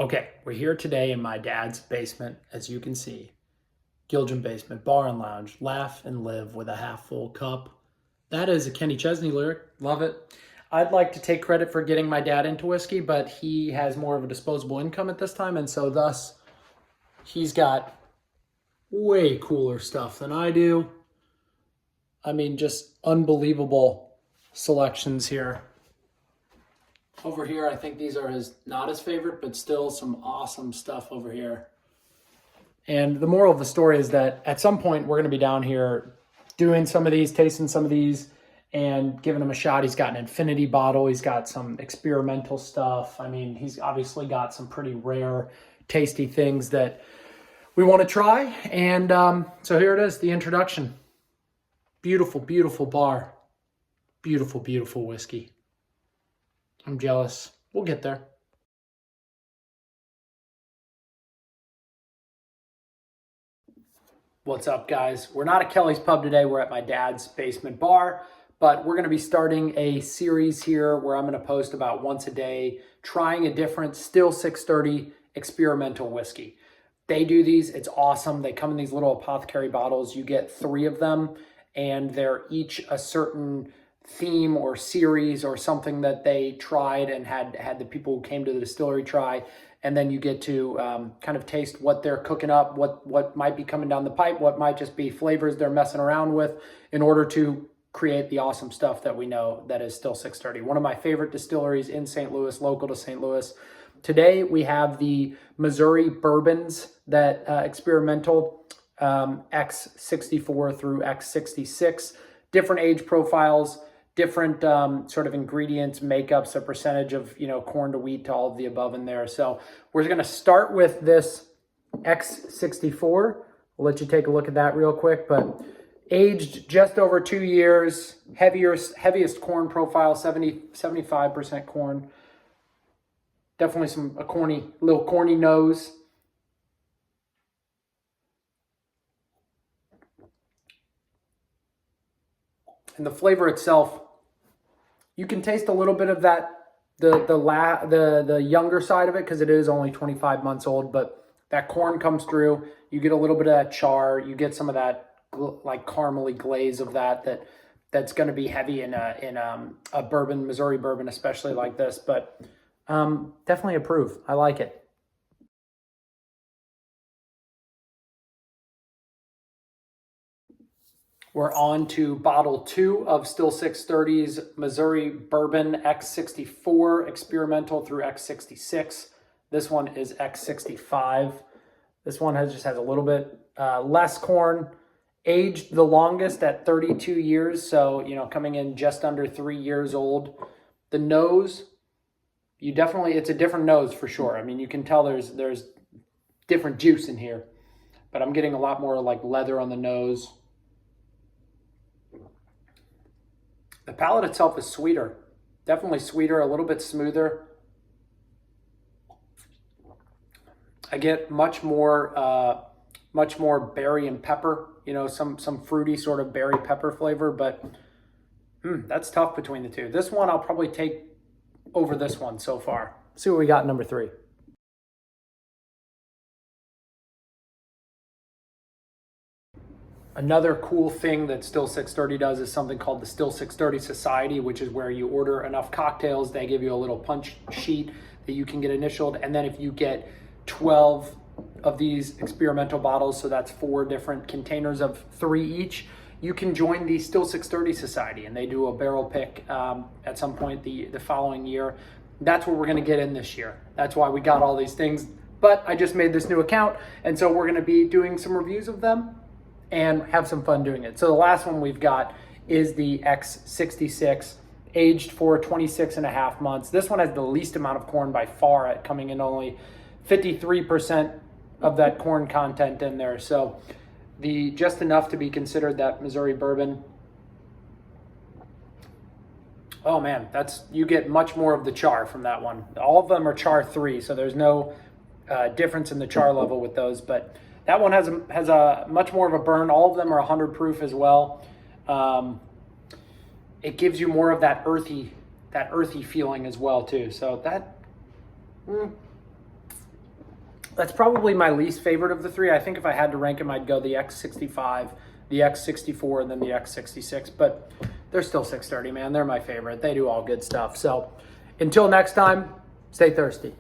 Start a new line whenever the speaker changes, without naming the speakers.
Okay, we're here today in my dad's basement, as you can see. Gilliam basement, bar and lounge, laugh and live with a half full cup. That is a Kenny Chesney lyric, love it. I'd like to take credit for getting my dad into whiskey, but he has more of a disposable income at this time, and so thus he's got way cooler stuff than I do. I mean, just unbelievable selections here. Over here, I think these are not his favorite, but still some awesome stuff over here. And the moral of the story is that at some point we're going to be down here doing some of these, tasting some of these, and giving him a shot. He's got an infinity bottle. He's got some experimental stuff. I mean, he's obviously got some pretty rare, tasty things that we want to try. And so here it is, the introduction. Beautiful, beautiful bar. Beautiful, beautiful whiskey. I'm jealous. We'll get there. What's up, guys? We're not at Kelly's Pub today. We're at my dad's basement bar, but we're going to be starting a series here where I'm going to post about once a day, trying a different Still 630 experimental whiskey. They do these. It's awesome. They come in these little apothecary bottles. You get 3 of them, and they're each a certain theme or series or something that they tried and had the people who came to the distillery try. And then you get to kind of taste what they're cooking up, what might be coming down the pipe, what might just be flavors they're messing around with in order to create the awesome stuff that we know that is Still 630. One of my favorite distilleries in St. Louis, local to St. Louis. Today we have the Missouri Bourbons, that experimental X64 through X66, different age profiles, different sort of ingredients, makeups, a percentage of, corn to wheat to all of the above in there. So we're going to start with this X64. We'll let you take a look at that real quick, but aged just over 2 years, heaviest corn profile, 75% corn. Definitely a little corny nose. And the flavor itself, you can taste a little bit of that, the younger side of it, because it is only 25 months old, but that corn comes through. You get a little bit of that char. You get some of that like caramely glaze of that's going to be heavy in a bourbon, Missouri bourbon, especially like this. But definitely approve. I like it. We're on to bottle 2 of Still 630's Missouri Bourbon X64 experimental through X66. This one is X65. This one just has a little bit less corn, aged the longest at 32 years. So, coming in just under 3 years old. The nose, it's a different nose for sure. I mean, you can tell there's different juice in here, but I'm getting a lot more like leather on the nose. The palate itself is sweeter, definitely sweeter, a little bit smoother. I get much more berry and pepper, some fruity sort of berry pepper flavor, but that's tough between the two. This one I'll probably take over this one so far. See what we got number 3. Another cool thing that Still 630 does is something called the Still 630 Society, which is where you order enough cocktails, they give you a little punch sheet that you can get initialed. And then if you get 12 of these experimental bottles, so that's 4 different containers of 3 each, you can join the Still 630 Society, and they do a barrel pick at some point the following year. That's what we're going to get in this year. That's why we got all these things. But I just made this new account, and so we're going to be doing some reviews of them and have some fun doing it. So the last one we've got is the X66, aged for 26.5 months. This one has the least amount of corn by far, at coming in only 53% of that corn content in there. So just enough to be considered that Missouri bourbon. Oh man, you get much more of the char from that one. All of them are char 3, so there's no difference in the char level with those, but that one has a much more of a burn. All of them are 100 proof as well. It gives you more of that earthy feeling as well too. So that That's probably my least favorite of the three. I think if I had to rank them, I'd go the X65, the X64, and then the X66. But they're still 630, man. They're my favorite. They do all good stuff. So until next time, stay thirsty.